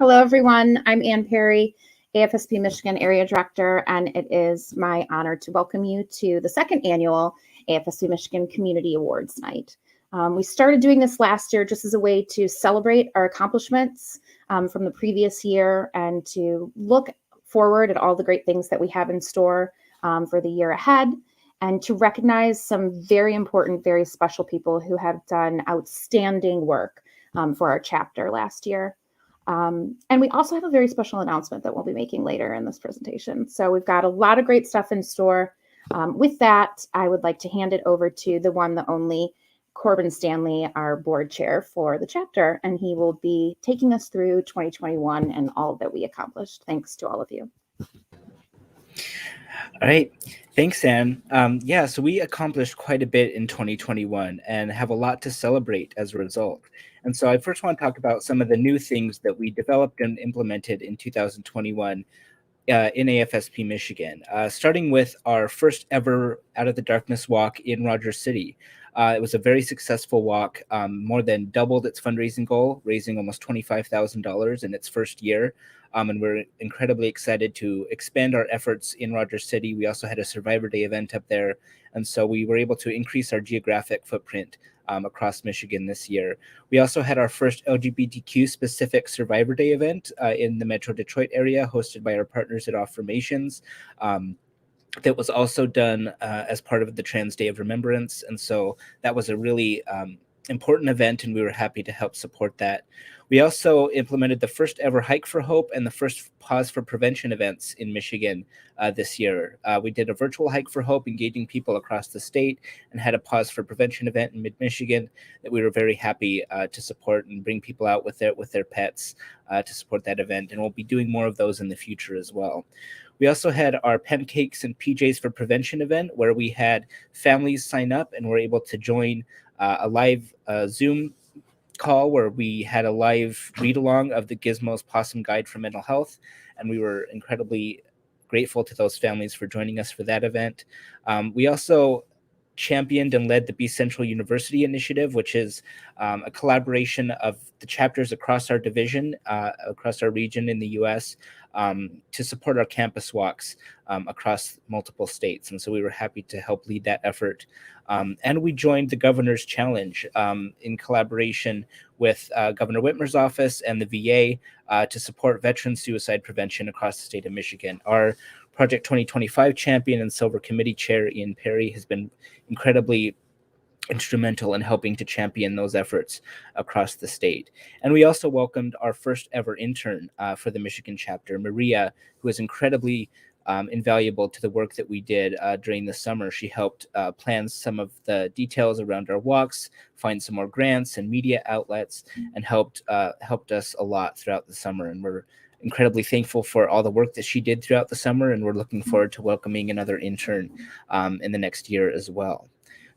Hello, everyone. I'm Ann Perry, AFSP Michigan Area Director, and it is my honor to welcome you to the second annual AFSP Michigan Community Awards Night. We started doing this last year just as a way to celebrate our accomplishments from the previous year and to look forward at all the great things that we have in store for the year ahead, and to recognize some very important, very special people who have done outstanding work for our chapter last year. And we also have a very special announcement that we'll be making later in this presentation. So we've got a lot of great stuff in store. With that, I would like to hand it over to the one, the only Corbin Stanley, our board chair for the chapter, and he will be taking us through 2021 and all that we accomplished. Thanks to all of you. All right. Thanks, Anne. So we accomplished quite a bit in 2021 and have a lot to celebrate as a result. And so I first want to talk about some of the new things that we developed and implemented in 2021 in AFSP Michigan, starting with our first ever Out of the Darkness walk in Rogers City. It was a very successful walk, more than doubled its fundraising goal, raising almost $25,000 in its first year. And we're incredibly excited to expand our efforts in Rogers City. We also had a Survivor Day event up there. And so we were able to increase our geographic footprint across Michigan this year. We also had our first LGBTQ specific Survivor Day event in the Metro Detroit area, hosted by our partners at Affirmations. That was also done as part of the Trans Day of Remembrance. And so that was a really important event, and we were happy to help support that. We also implemented the first ever Hike for Hope and the first Pause for Prevention events in Michigan this year. We did a virtual Hike for Hope, engaging people across the state, and had a Pause for Prevention event in mid-Michigan that we were very happy to support and bring people out with their pets to support that event. And we'll be doing more of those in the future as well. We also had our Pancakes and PJs for Prevention event, where we had families sign up and were able to join a live Zoom call where we had a live read along of the Gizmo's Possum Guide for Mental Health. And we were incredibly grateful to those families for joining us for that event. We also championed and led the Be Central University initiative, which is a collaboration of the chapters across our division, across our region in the US, to support our campus walks across multiple states. And so we were happy to help lead that effort. And we joined the Governor's Challenge in collaboration with Governor Whitmer's office and the VA to support veteran suicide prevention across the state of Michigan. Our Project 2025 champion and Silver Committee Chair Ian Perry has been incredibly instrumental in helping to champion those efforts across the state. And we also welcomed our first ever intern for the Michigan chapter, Maria, who was incredibly invaluable to the work that we did during the summer. She helped plan some of the details around our walks, find some more grants and media outlets, and helped us a lot throughout the summer. And we're incredibly thankful for all the work that she did throughout the summer, and we're looking forward to welcoming another intern in the next year as well.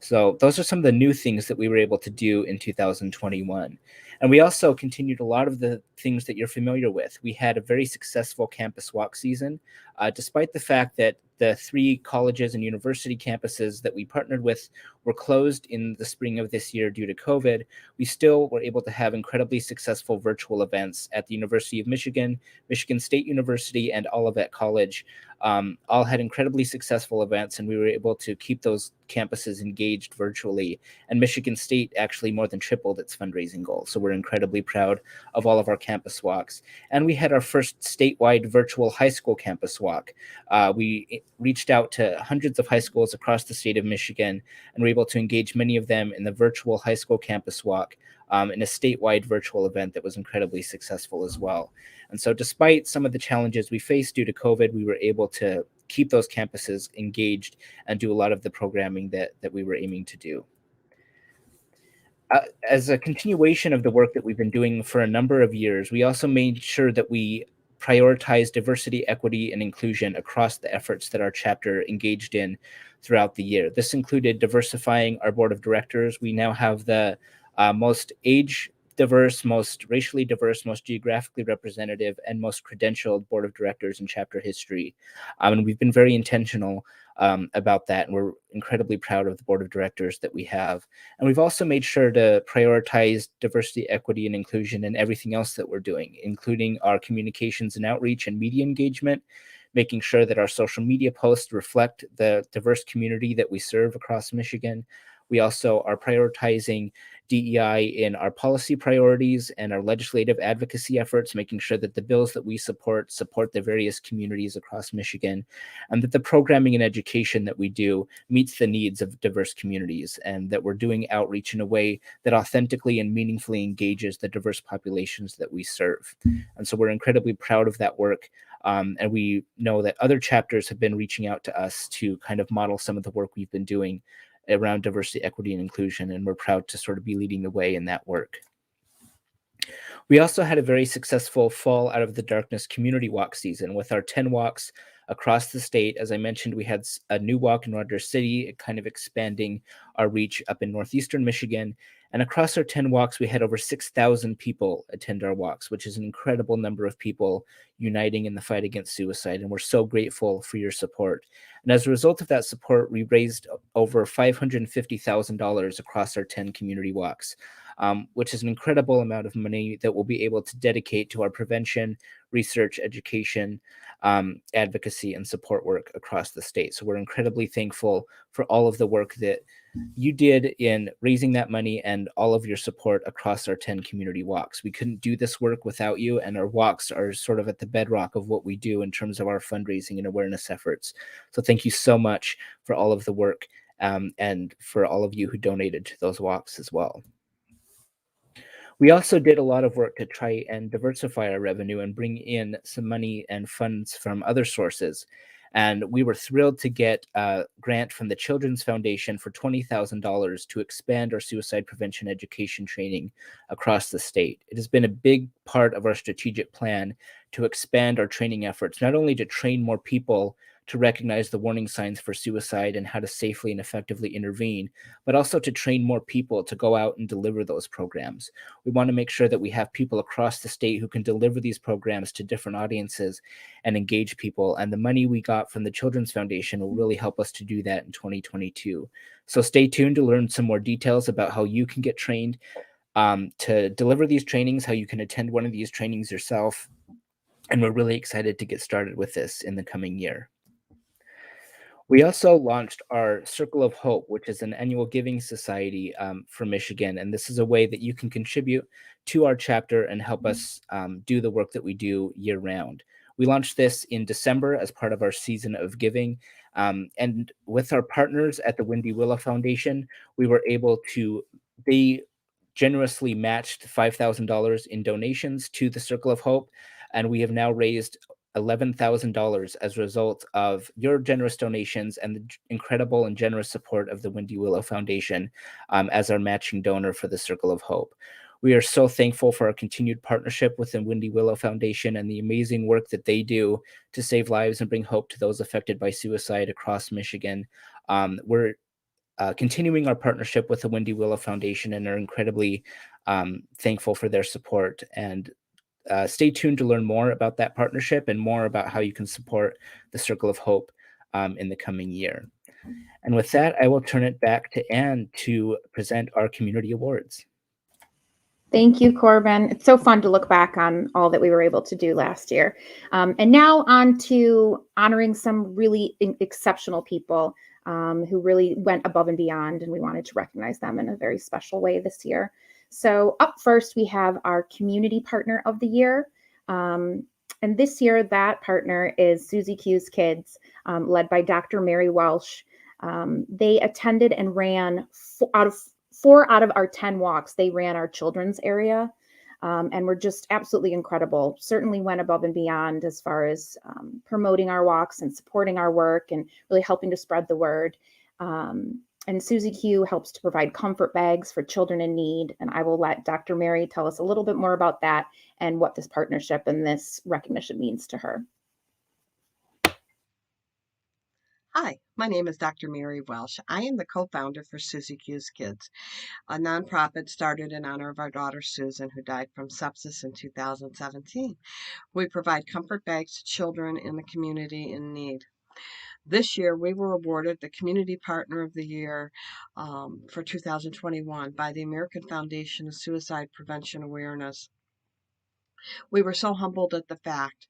So those are some of the new things that we were able to do in 2021. And we also continued a lot of the things that you're familiar with. We had a very successful campus walk season, despite the fact that the 3 colleges and university campuses that we partnered with were closed in the spring of this year due to COVID. We still were able to have incredibly successful virtual events at the University of Michigan, Michigan State University, and Olivet College. All had incredibly successful events, and we were able to keep those campuses engaged virtually. And Michigan State actually more than tripled its fundraising goal. So we're incredibly proud of all of our campus walks. And we had our first statewide virtual high school campus walk. We reached out to hundreds of high schools across the state of Michigan and were able to engage many of them in the virtual high school campus walk in a statewide virtual event that was incredibly successful as well. And so despite some of the challenges we faced due to COVID, we were able to keep those campuses engaged and do a lot of the programming that we were aiming to do. As a continuation of the work that we've been doing for a number of years, we also made sure that we prioritize diversity, equity, and inclusion across the efforts that our chapter engaged in throughout the year. This included diversifying our board of directors. We now have the most age diverse, most racially diverse, most geographically representative, and most credentialed board of directors in chapter history. And we've been very intentional about that, and we're incredibly proud of the board of directors that we have. And we've also made sure to prioritize diversity, equity, and inclusion in everything else that we're doing, including our communications and outreach and media engagement, making sure that our social media posts reflect the diverse community that we serve across Michigan. We also are prioritizing DEI in our policy priorities and our legislative advocacy efforts, making sure that the bills that we support the various communities across Michigan, and that the programming and education that we do meets the needs of diverse communities, and that we're doing outreach in a way that authentically and meaningfully engages the diverse populations that we serve. And so we're incredibly proud of that work. And we know that other chapters have been reaching out to us to kind of model some of the work we've been doing around diversity, equity, and inclusion, and we're proud to sort of be leading the way in that work. We also had a very successful Fall Out of the Darkness community walk season with our 10 walks across the state. As I mentioned, we had a new walk in Rogers City, kind of expanding our reach up in northeastern Michigan. And across our 10 walks, we had over 6,000 people attend our walks, which is an incredible number of people uniting in the fight against suicide. And we're so grateful for your support. And as a result of that support, we raised over $550,000 across our 10 community walks, which is an incredible amount of money that we'll be able to dedicate to our prevention, research, education, advocacy, and support work across the state. So we're incredibly thankful for all of the work that you did in raising that money and all of your support across our 10 community walks. We couldn't do this work without you, and our walks are sort of at the bedrock of what we do in terms of our fundraising and awareness efforts. So thank you so much for all of the work and for all of you who donated to those walks as well. We also did a lot of work to try and diversify our revenue and bring in some money and funds from other sources. And we were thrilled to get a grant from the Children's Foundation for $20,000 to expand our suicide prevention education training across the state. It has been a big part of our strategic plan to expand our training efforts, not only to train more people to recognize the warning signs for suicide and how to safely and effectively intervene, but also to train more people to go out and deliver those programs. We want to make sure that we have people across the state who can deliver these programs to different audiences and engage people. And the money we got from the Children's Foundation will really help us to do that in 2022. So stay tuned to learn some more details about how you can get trained to deliver these trainings, how you can attend one of these trainings yourself. And we're really excited to get started with this in the coming year. We also launched our Circle of Hope, which is an annual giving society for Michigan. And this is a way that you can contribute to our chapter and help us do the work that we do year round. We launched this in December as part of our season of giving. And with our partners at the Windy Willow Foundation, we were able to, they generously matched $5,000 in donations to the Circle of Hope. And we have now raised $11,000 as a result of your generous donations and the incredible and generous support of the Windy Willow Foundation as our matching donor for the Circle of Hope. We are so thankful for our continued partnership with the Windy Willow Foundation and the amazing work that they do to save lives and bring hope to those affected by suicide across Michigan. We're continuing our partnership with the Windy Willow Foundation and are incredibly thankful for their support. And stay tuned to learn more about that partnership and more about how you can support the Circle of Hope in the coming year. And with that, I will turn it back to Anne to present our community awards. Thank you, Corbin. It's so fun to look back on all that we were able to do last year. And now on to honoring some really exceptional people who really went above and beyond, and we wanted to recognize them in a very special way this year. So up first, we have our Community Partner of the Year. And this year, that partner is Susie Q's Kids, led by Dr. Mary Welsh. They attended and ran 4 out of our 10 walks. They ran our children's area and were just absolutely incredible. Certainly went above and beyond as far as promoting our walks and supporting our work and really helping to spread the word. And Susie Q helps to provide comfort bags for children in need. And I will let Dr. Mary tell us a little bit more about that and what this partnership and this recognition means to her. Hi, my name is Dr. Mary Welsh. I am the co-founder for Susie Q's Kids, a nonprofit started in honor of our daughter Susan, who died from sepsis in 2017. We provide comfort bags to children in the community in need. This year, we were awarded the Community Partner of the Year for 2021 by the American Foundation of Suicide Prevention Awareness. We were so humbled at the fact.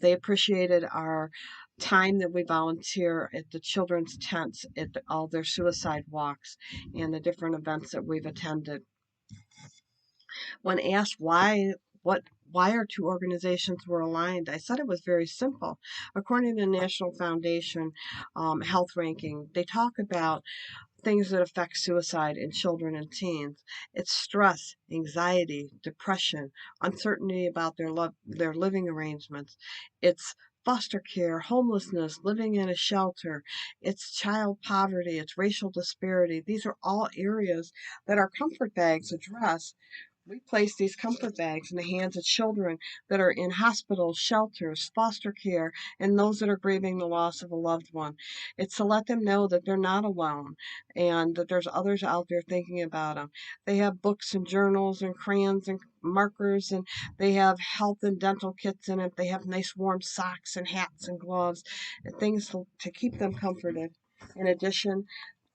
They appreciated our time that we volunteer at the children's tents, at all their suicide walks, and the different events that we've attended. When asked why our two organizations were aligned, I said it was very simple. According to the National Foundation Health Ranking, they talk about things that affect suicide in children and teens. It's stress, anxiety, depression, uncertainty about their living arrangements. It's foster care, homelessness, living in a shelter. It's child poverty, it's racial disparity. These are all areas that our comfort bags address. We place these comfort bags in the hands of children that are in hospitals, shelters, foster care, and those that are grieving the loss of a loved one. It's to let them know that they're not alone and that there's others out there thinking about them. They have books and journals and crayons and markers, and they have health and dental kits in it. They have nice warm socks and hats and gloves and things to keep them comforted. In addition,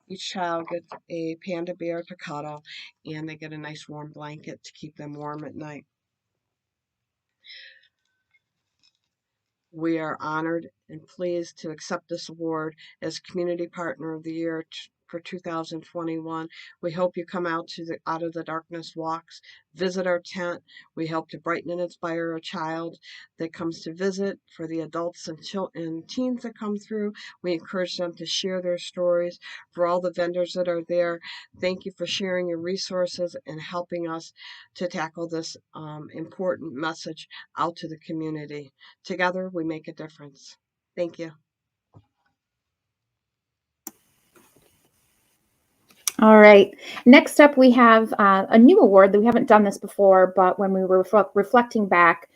each child gets a panda bear to cuddle, and they get a nice warm blanket to keep them warm at night. We are honored and pleased to accept this award as Community Partner of the Year for 2021. We hope you come out to the Out of the Darkness walks, visit our tent. We hope to brighten and inspire a child that comes to visit. For the adults and teens that come through, we encourage them to share their stories. For all the vendors that are there, thank you for sharing your resources and helping us to tackle this important message out to the community. Together, we make a difference. Thank you. All right. Next up, we have a new award that we haven't done this before, but when we were reflecting back,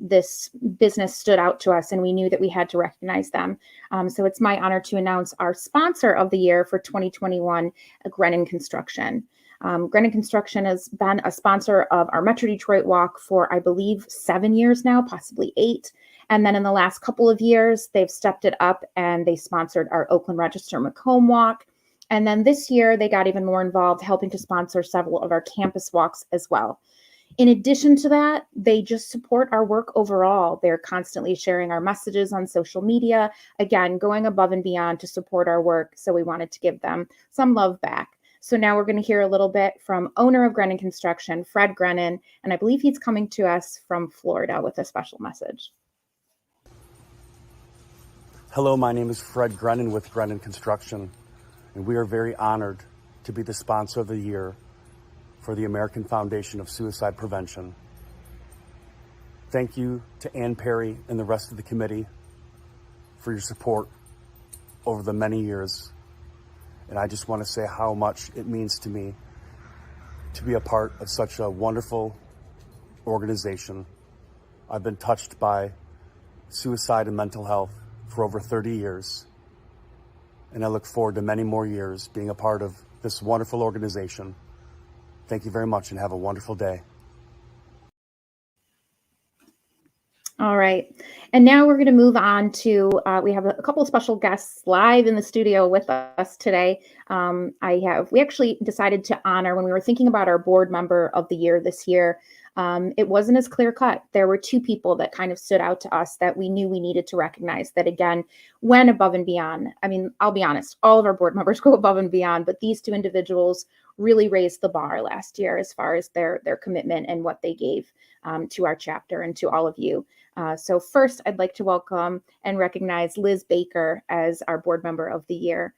this business stood out to us and we knew that we had to recognize them. So it's my honor to announce our sponsor of the year for 2021, Grennan Construction. Grennan Construction has been a sponsor of our Metro Detroit Walk for, I believe, 7 years now, possibly 8. And then in the last couple of years, they've stepped it up and they sponsored our Oakland Register Macomb Walk. And then this year, they got even more involved, helping to sponsor several of our campus walks as well. In addition to that, they just support our work overall. They're constantly sharing our messages on social media, again, going above and beyond to support our work. So we wanted to give them some love back. So now we're going to hear a little bit from owner of Grennan Construction, Fred Grennan, and I believe he's coming to us from Florida with a special message. Hello, my name is Fred Grennan with Grennan Construction, and we are very honored to be the sponsor of the year for the American Foundation of Suicide Prevention. Thank you to Ann Perry and the rest of the committee for your support over the many years. And I just want to say how much it means to me to be a part of such a wonderful organization. I've been touched by suicide and mental health for over 30 years. And I look forward to many more years being a part of this wonderful organization. Thank you very much and have a wonderful day. All right. And now we're going to move on to, we have a couple of special guests live in the studio with us today. We actually decided to honor, when we were thinking about our board member of the year this year, it wasn't as clear cut. There were two people that kind of stood out to us that we knew we needed to recognize that, again, went above and beyond. I mean, I'll be honest, all of our board members go above and beyond, but these two individuals really raised the bar last year as far as their commitment and what they gave to our chapter and to all of you. So first, I'd like to welcome and recognize Liz Baker as our board member of the year.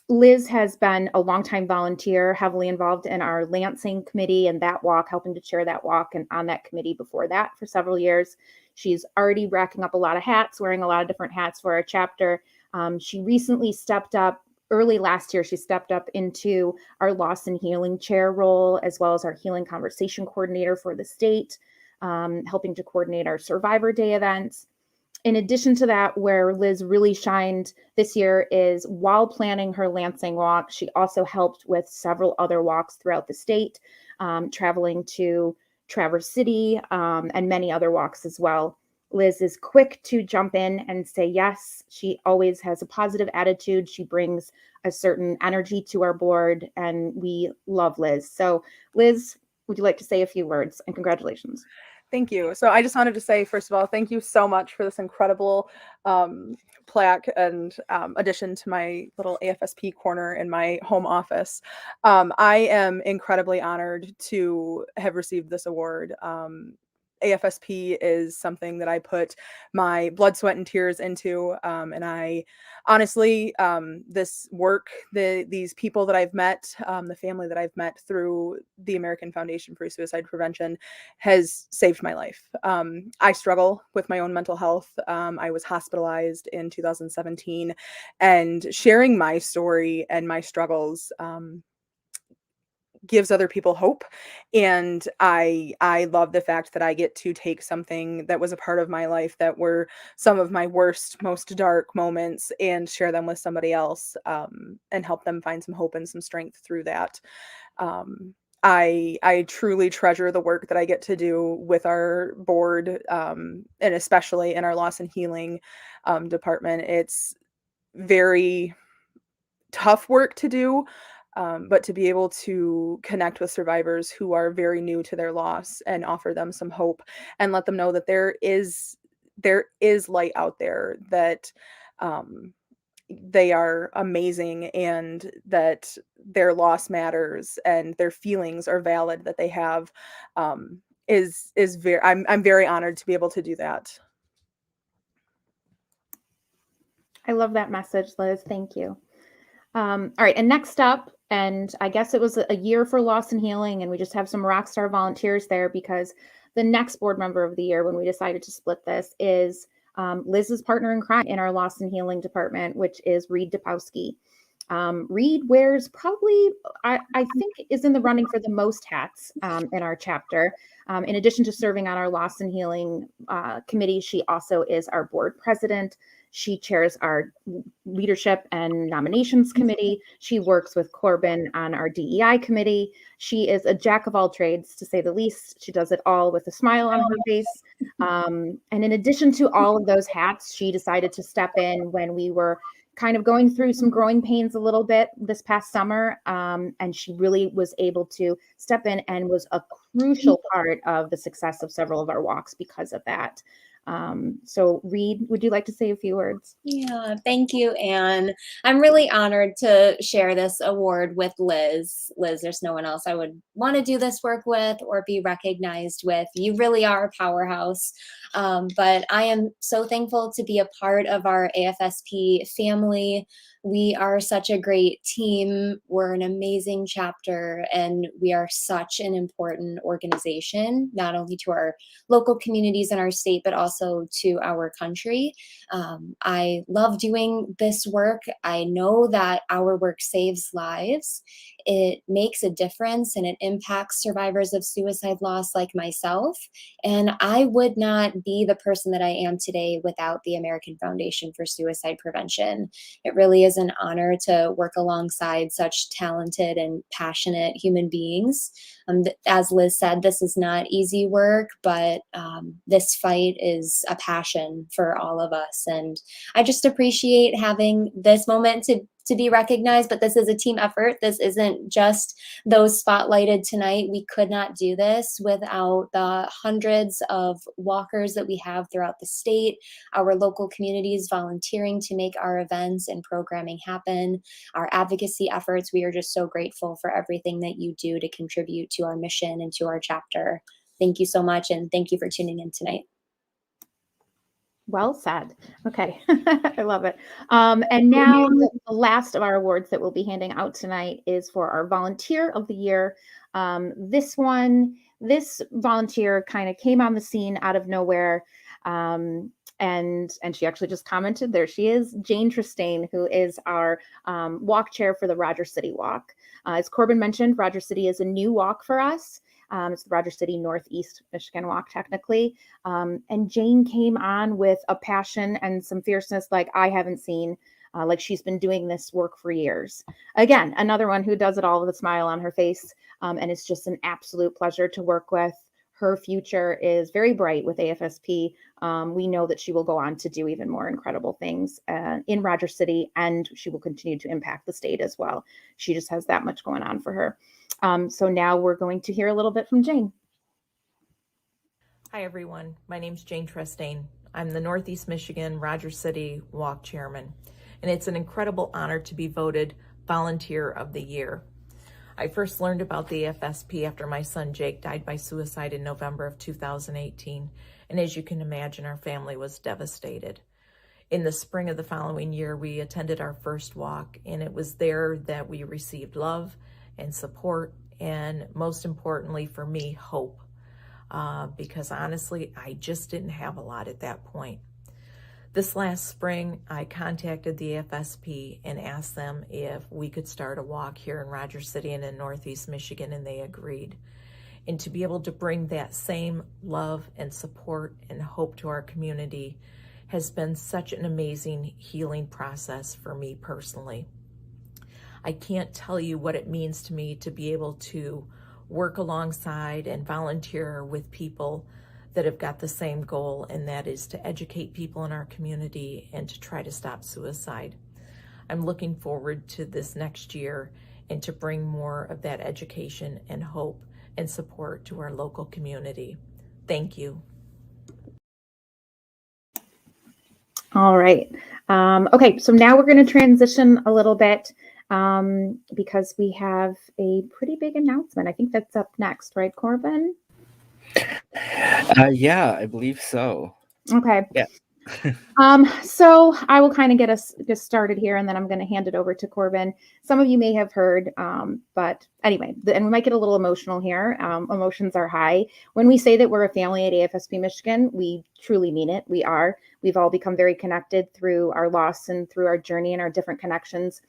Liz has been a longtime volunteer, heavily involved in our Lansing committee and that walk, helping to chair that walk and on that committee before that for several years. She's already racking up a lot of hats, wearing a lot of different hats for our chapter. She recently stepped up. Early last year, she stepped up into our loss and healing chair role, as well as our healing conversation coordinator for the state, helping to coordinate our Survivor Day events. In addition to that, where Liz really shined this year is while planning her Lansing walk, she also helped with several other walks throughout the state, traveling to Traverse City, and many other walks as well. Liz is quick to jump in and say yes. She always has a positive attitude. She brings a certain energy to our board, and we love Liz. So, Liz, would you like to say a few words? And congratulations. Thank you. So I just wanted to say, first of all, thank you so much for this incredible plaque and addition to my little AFSP corner in my home office. I am incredibly honored to have received this award. AFSP is something that I put my blood, sweat, and tears into. And I honestly, this work, these people that I've met, the family that I've met through the American Foundation for Suicide Prevention has saved my life. I struggle with my own mental health. I was hospitalized in 2017, and sharing my story and my struggles gives other people hope. And I love the fact that I get to take something that was a part of my life that were some of my worst, most dark moments and share them with somebody else, and help them find some hope and some strength through that. I truly treasure the work that I get to do with our board, and especially in our loss and healing department. It's very tough work to do, but to be able to connect with survivors who are very new to their loss and offer them some hope and let them know that there is light out there, that they are amazing and that their loss matters and their feelings are valid, that they have, is very, I'm very honored to be able to do that. I love that message, Liz. Thank you. All right, and next up, and I guess it was a year for loss and healing, and we just have some rock star volunteers there because the next board member of the year, when we decided to split this, is Liz's partner in crime in our loss and healing department, which is Reed Depowski. Reed wears probably, I think, is in the running for the most hats in our chapter. In addition to serving on our loss and healing committee, she also is our board president. She chairs our leadership and nominations committee. She works with Corbin on our DEI committee. She is a jack of all trades, to say the least. She does it all with a smile on her face. And in addition to all of those hats, she decided to step in when we were kind of going through some growing pains a little bit this past summer. And she really was able to step in and was a crucial part of the success of several of our walks because of that. So Reed, would you like to say a few words? Yeah, thank you, Anne. I'm really honored to share this award with Liz. Liz, there's no one else I would want to do this work with or be recognized with. You really are a powerhouse. But I am so thankful to be a part of our AFSP family. We are such a great team. We're an amazing chapter, and we are such an important organization, not only to our local communities in our state, but also to our country. I love doing this work. I know that our work saves lives. It makes a difference and it impacts survivors of suicide loss like myself. And I would not be the person that I am today without the American Foundation for Suicide Prevention. It really is an honor to work alongside such talented and passionate human beings. As Liz said, this is not easy work, but this fight is a passion for all of us. And I just appreciate having this moment to be recognized, but this is a team effort. This isn't just those spotlighted tonight. We could not do this without the hundreds of walkers that we have throughout the state, our local communities volunteering to make our events and programming happen, our advocacy efforts. We are just so grateful for everything that you do to contribute to our mission and to our chapter. Thank you so much, and thank you for tuning in tonight. Well said. Okay, I love it. And now the last of our awards that we'll be handing out tonight is for our Volunteer of the Year. This volunteer kind of came on the scene out of nowhere, and she actually just commented. There she is, Jane Tristane, who is our walk chair for the Rogers City Walk. As Corbin mentioned, Rogers City is a new walk for us. It's the Roger City Northeast Michigan Walk, technically. And Jane came on with a passion and some fierceness like I haven't seen. Like she's been doing this work for years. Again, another one who does it all with a smile on her face. And it's just an absolute pleasure to work with. Her future is very bright with AFSP. We know that she will go on to do even more incredible things in Roger City, and she will continue to impact the state as well. She just has that much going on for her. So now we're going to hear a little bit from Jane. Hi, everyone. My name's Jane Trestane. I'm the Northeast Michigan Roger City Walk Chairman, and it's an incredible honor to be voted Volunteer of the Year. I first learned about the AFSP after my son Jake died by suicide in November of 2018, and as you can imagine, our family was devastated. In the spring of the following year, we attended our first walk, and it was there that we received love and support, and most importantly for me, hope, because honestly, I just didn't have a lot at that point. This last spring, I contacted the AFSP and asked them if we could start a walk here in Roger City and in Northeast Michigan, and they agreed. And to be able to bring that same love and support and hope to our community has been such an amazing healing process for me personally. I can't tell you what it means to me to be able to work alongside and volunteer with people that have got the same goal, and that is to educate people in our community and to try to stop suicide. I'm looking forward to this next year and to bring more of that education and hope and support to our local community. Thank you. All right. Okay, so now we're going to transition a little bit because we have a pretty big announcement. I think that's up next, right, Corbin? Yeah, I believe so. Okay. Yeah. So I will kind of get us started here, and then I'm going to hand it over to Corbin. Some of you may have heard, but anyway, and we might get a little emotional here. Emotions are high. When we say that we're a family at AFSP Michigan, we truly mean it. We are. We've all become very connected through our loss and through our journey and our different connections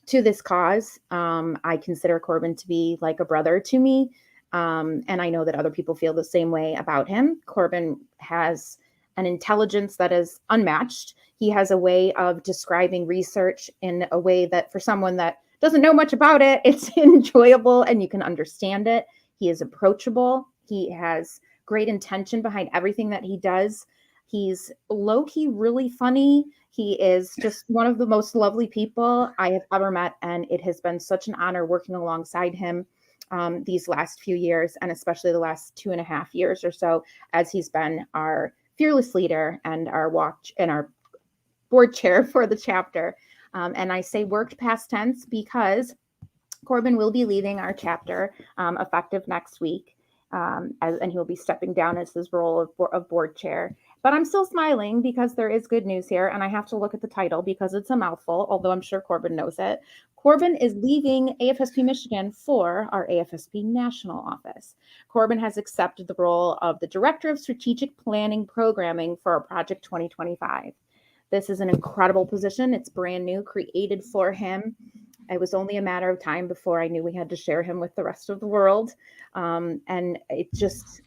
to this cause. I consider Corbin to be like a brother to me. And I know that other people feel the same way about him. Corbin has an intelligence that is unmatched. He has a way of describing research in a way that for someone that doesn't know much about it, it's enjoyable and you can understand it. He is approachable. He has great intention behind everything that he does. He's low-key really funny. He is just one of the most lovely people I have ever met, and it has been such an honor working alongside him these last few years, and especially the last 2.5 years or so, as he's been our fearless leader and our board chair for the chapter. And I say worked past tense because Corbin will be leaving our chapter effective next week, and he will be stepping down as his role of board chair. But I'm still smiling because there is good news here, and I have to look at the title because it's a mouthful, although I'm sure Corbin knows it. Corbin is leaving AFSP Michigan for our AFSP National Office. Corbin has accepted the role of the Director of Strategic Planning Programming for our Project 2025. This is an incredible position. It's brand new, created for him. It was only a matter of time before I knew we had to share him with the rest of the world. And it just,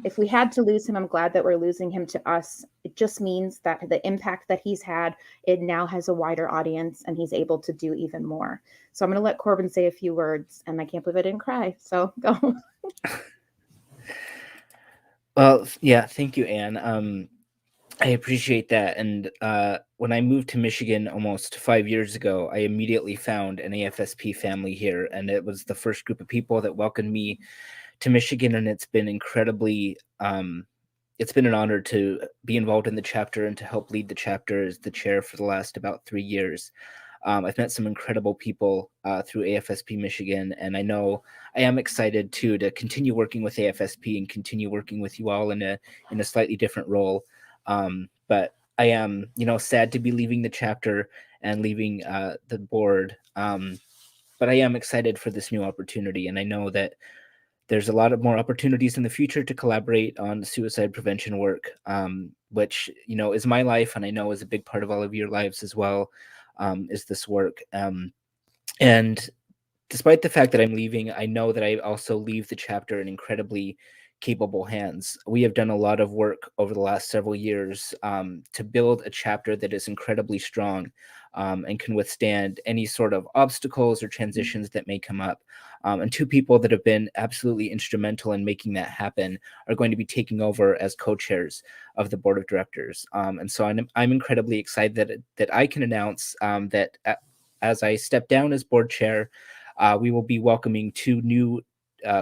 if we had to lose him, I'm glad that we're losing him to us. It just means that the impact that he's had, it now has a wider audience and he's able to do even more. So I'm going to let Corbin say a few words, and I can't believe I didn't cry. So go. Well, yeah, thank you, Anne. I appreciate that. And when I moved to Michigan almost 5 years ago, I immediately found an AFSP family here, and it was the first group of people that welcomed me to Michigan, and it's been incredibly, it's been an honor to be involved in the chapter and to help lead the chapter as the chair for the last about 3 years. I've met some incredible people through AFSP Michigan, and I know I am excited too to continue working with AFSP and continue working with you all in a slightly different role. But I am, sad to be leaving the chapter and leaving the board. But I am excited for this new opportunity, and I know that there's a lot of more opportunities in the future to collaborate on suicide prevention work, which, is my life, and I know is a big part of all of your lives as well, is this work. And despite the fact that I'm leaving, I know that I also leave the chapter in incredibly capable hands. We have done a lot of work over the last several years to build a chapter that is incredibly strong and can withstand any sort of obstacles or transitions that may come up. And two people that have been absolutely instrumental in making that happen are going to be taking over as co-chairs of the board of directors. And so I'm incredibly excited that I can announce that as I step down as board chair, we will be welcoming two new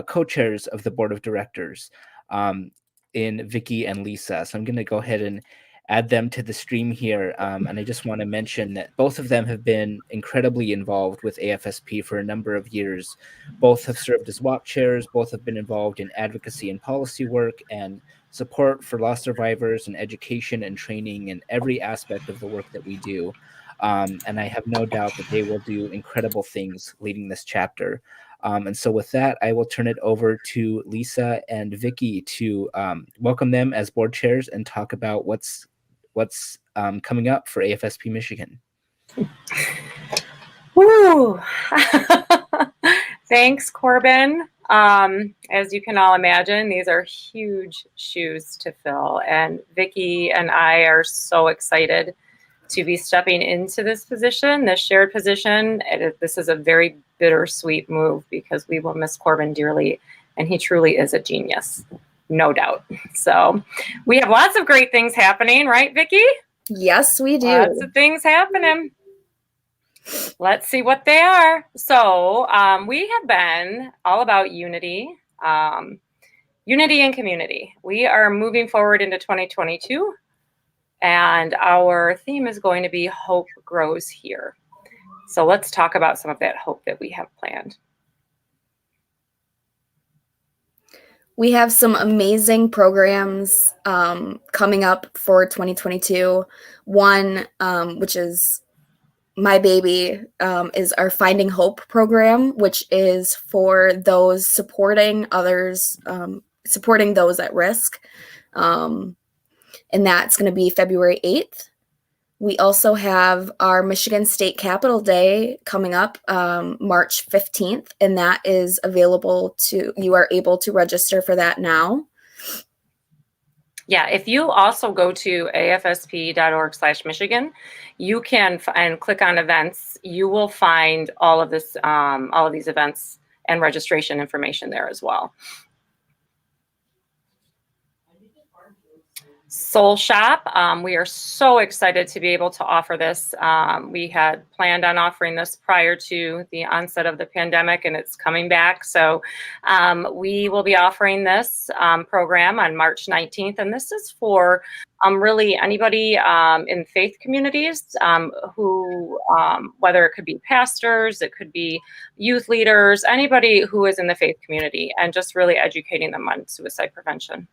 co-chairs of the board of directors in Vicky and Lisa. So I'm going to go ahead and add them to the stream here. And I just want to mention that both of them have been incredibly involved with AFSP for a number of years. Both have served as WAP chairs, both have been involved in advocacy and policy work and support for loss survivors and education and training and every aspect of the work that we do. And I have no doubt that they will do incredible things leading this chapter. And so with that, I will turn it over to Lisa and Vicky to welcome them as board chairs and talk about what's coming up for AFSP Michigan. Woo! Thanks, Corbin. As you can all imagine, these are huge shoes to fill, and Vicky and I are so excited to be stepping into this position, this shared position. This is a very bittersweet move because we will miss Corbin dearly, and he truly is a genius, no doubt. So we have lots of great things happening, right, Vicky? Yes, we do. Lots of things happening. Let's see what they are. So we have been all about unity, unity and community. We are moving forward into 2022. And our theme is going to be Hope Grows Here. So let's talk about some of that hope that we have planned. We have some amazing programs coming up for 2022. One, which is my baby, is our Finding Hope program, which is for those supporting others, supporting those at risk. And that's going to be February 8th. We also have our Michigan State Capitol Day coming up March 15th, and that is available you are able to register for that now. Yeah, if you also go to afsp.org/Michigan, you can and click on events. You will find all of this, all of these events and registration information there as well. Soul Shop, we are so excited to be able to offer this. We had planned on offering this prior to the onset of the pandemic, and it's coming back. So we will be offering this program on March 19th, and this is for really anybody in faith communities who, whether it could be pastors, it could be youth leaders, anybody who is in the faith community, and just really educating them on suicide prevention.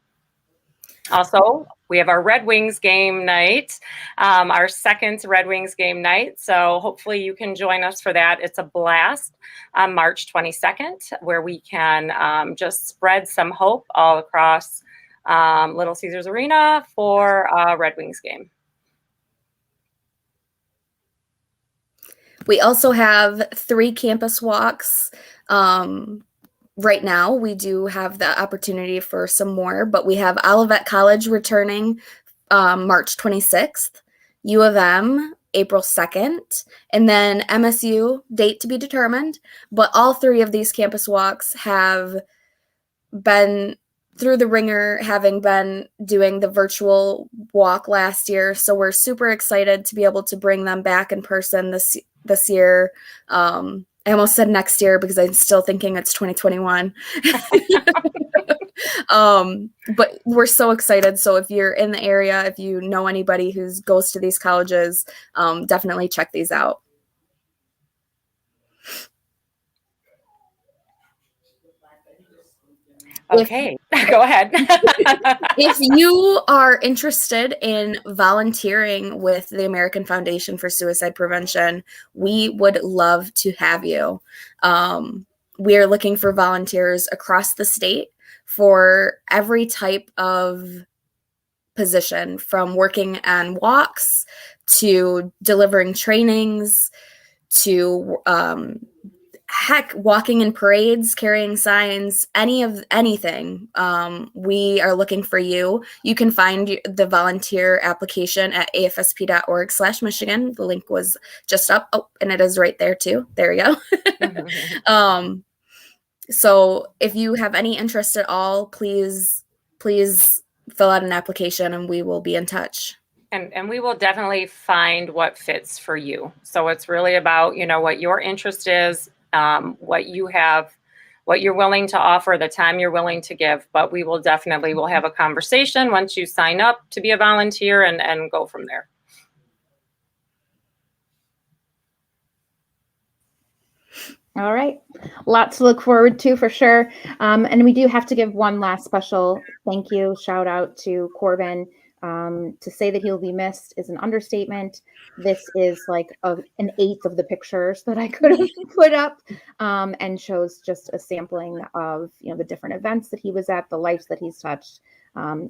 Also, we have our Red Wings game night, our second Red Wings game night. So hopefully you can join us for that. It's a blast on March 22nd, where we can just spread some hope all across Little Caesars Arena for a Red Wings game. We also have 3 campus walks. Right now, we do have the opportunity for some more, but we have Olivet College returning March 26th, U of M April 2nd, and then MSU, date to be determined. But all 3 of these campus walks have been through the ringer, having been doing the virtual walk last year. So we're super excited to be able to bring them back in person this year. I almost said next year because I'm still thinking it's 2021. But we're so excited. So if you're in the area, if you know anybody who goes to these colleges, definitely check these out. Okay, go ahead. If you are interested in volunteering with the American Foundation for Suicide Prevention, we would love to have you. We are looking for volunteers across the state for every type of position, from working on walks to delivering trainings to heck, walking in parades, carrying signs, anything. We are looking for you. You can find the volunteer application at afsp.org/Michigan. The link was just up. Oh, and it is right there too. There we go. So if you have any interest at all, please fill out an application and we will be in touch. And we will definitely find what fits for you. So it's really about, what your interest is, what you have, what you're willing to offer, the time you're willing to give. But we'll have a conversation once you sign up to be a volunteer and go from there. All right. Lots to look forward to for sure. And we do have to give one last special thank you, shout out to Corbin. To say that he'll be missed is an understatement. This is like an eighth of the pictures that I could have put up, and shows just a sampling of the different events that he was at, the lives that he's touched.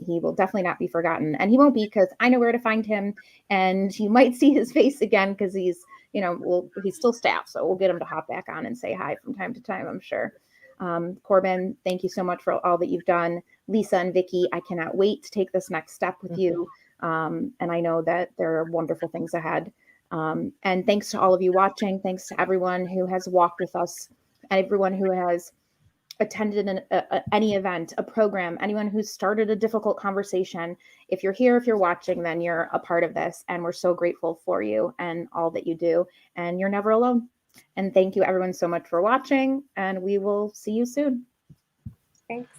He will definitely not be forgotten, and he won't be, because I know where to find him, and you might see his face again because he's he's still staff, so we'll get him to hop back on and say hi from time to time, I'm sure. Corbin, thank you so much for all that you've done. Lisa and Vicky, I cannot wait to take this next step with you. And I know that there are wonderful things ahead. And thanks to all of you watching. Thanks to everyone who has walked with us, everyone who has attended any event, a program, anyone who's started a difficult conversation. If you're here, if you're watching, then you're a part of this. And we're so grateful for you and all that you do. And you're never alone. And thank you everyone so much for watching. And we will see you soon. Thanks.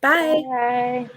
Bye. Bye.